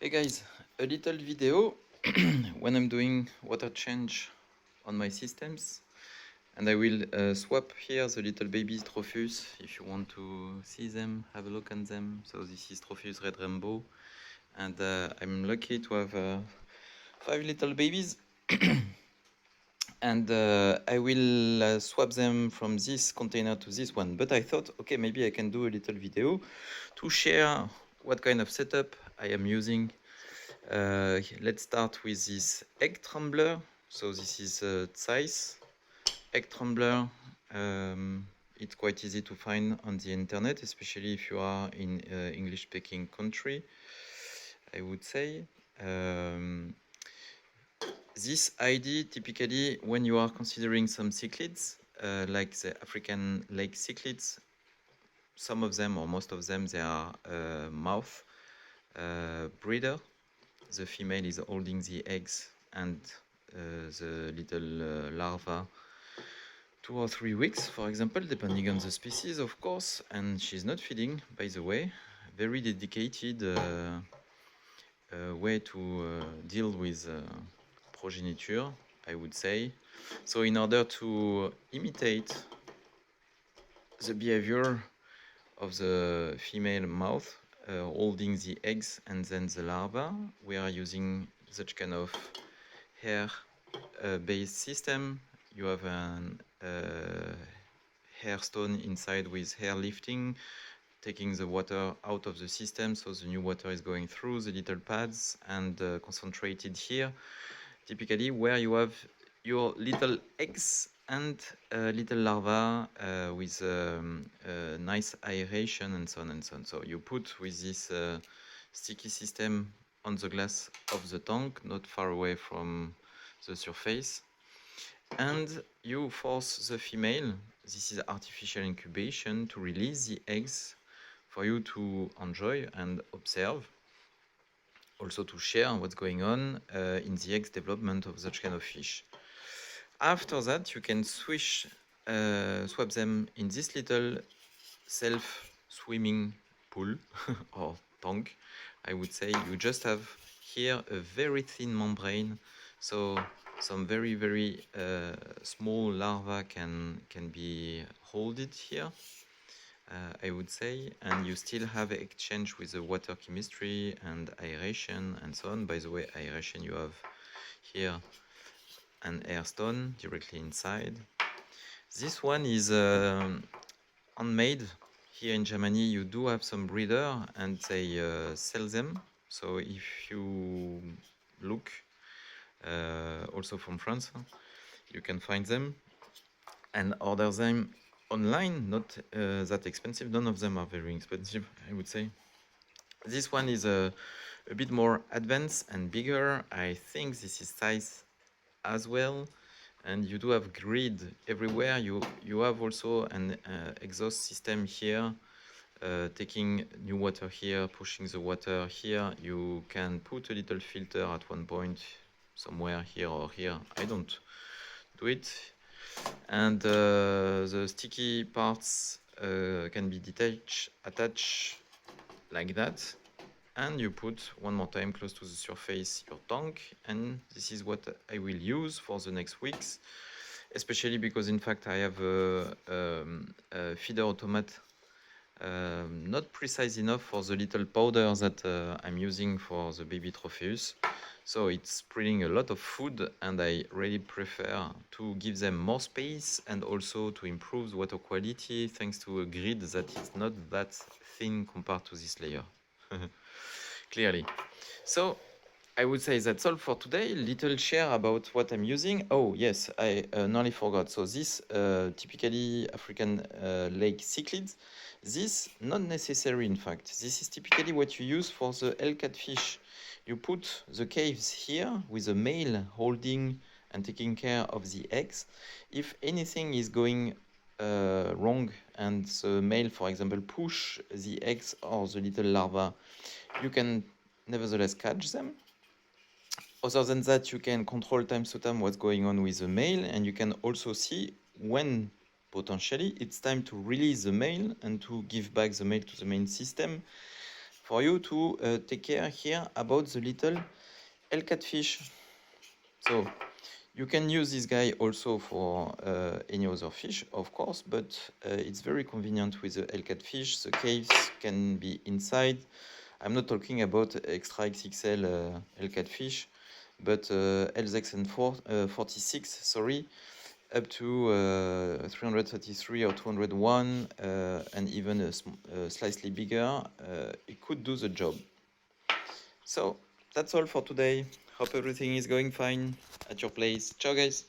Hey guys, a little video when I'm doing water change on my systems, and I will swap here the little babies Tropheus if you want to see them, have a look on them. So this is Tropheus Red Rainbow, and I'm lucky to have 5 little babies. And I will swap them from this container to this one, but I thought, okay, maybe I can do a little video to share what kind of setup I am using. Let's start with this egg tumbler. So this is Ziss egg tumbler. It's quite easy to find on the internet, especially if you are in English-speaking country, I would say. This idea, typically, when you are considering some cichlids, like the African lake cichlids, some of them or most of them, they are mouth breeder. The female is holding the eggs and the little larva 2 or 3 weeks, for example, depending on the species, of course, and she's not feeding, by the way. Very dedicated way to deal with progeniture, I would say. So in order to imitate the behavior of the female mouth holding the eggs and then the larva, we are using such kind of hair based system. You have an hair stone inside with hair lifting, taking the water out of the system, so the new water is going through the little pads and concentrated here, typically where you have your little eggs and little larva with nice aeration and so on and so on. So you put with this sticky system on the glass of the tank, not far away from the surface, and you force the female, this is artificial incubation, to release the eggs for you to enjoy and observe, also to share what's going on in the eggs development of such kind of fish. After that, you can swap them in this little self-swimming pool or tank, I would say. You just have here a very thin membrane, so some very small larvae can be holded here, I would say, and you still have exchange with the water chemistry and aeration and so on. By the way, aeration, you have here an air stone directly inside. This one is handmade. Here in Germany, you do have some breeder and they sell them. So if you look, also from France, you can find them and order them online. Not that expensive. None of them are very expensive, I would say. This one is a bit more advanced and bigger. I think this is size as well, and you do have grid everywhere. You have also an exhaust system here, taking new water here, pushing the water here. You can put a little filter at one point somewhere here or here. I don't do it. And the sticky parts can be detached, attached like that, and you put one more time close to the surface your tank, and this is what I will use for the next weeks, especially because in fact I have a feeder automat not precise enough for the little powder that I'm using for the baby Tropheus. So it's spreading a lot of food, and I really prefer to give them more space and also to improve the water quality thanks to a grid that is not that thin compared to this layer. Clearly. So I would say that's all for today. Little share about what I'm using. Oh yes, I nearly forgot. So this typically African lake cichlids. This not necessary, in fact. This is typically what you use for the l-catfish. You put the caves here with a male holding and taking care of the eggs. If anything is going wrong and the male, for example, push the eggs or the little larva, you can nevertheless catch them. Other than that, you can control time to time what's going on with the male, and you can also see when potentially it's time to release the male and to give back the male to the main system. for you to take care here about the little l-catfish. So you can use this guy also for any other fish, of course, but it's very convenient with the l-catfish. The caves can be inside. I'm not talking about extra XXL l-catfish, but LZXN46, sorry, up to 333 or 201, and even slightly bigger, it could do the job. So that's all for today. Hope everything is going fine at your place. Ciao, guys.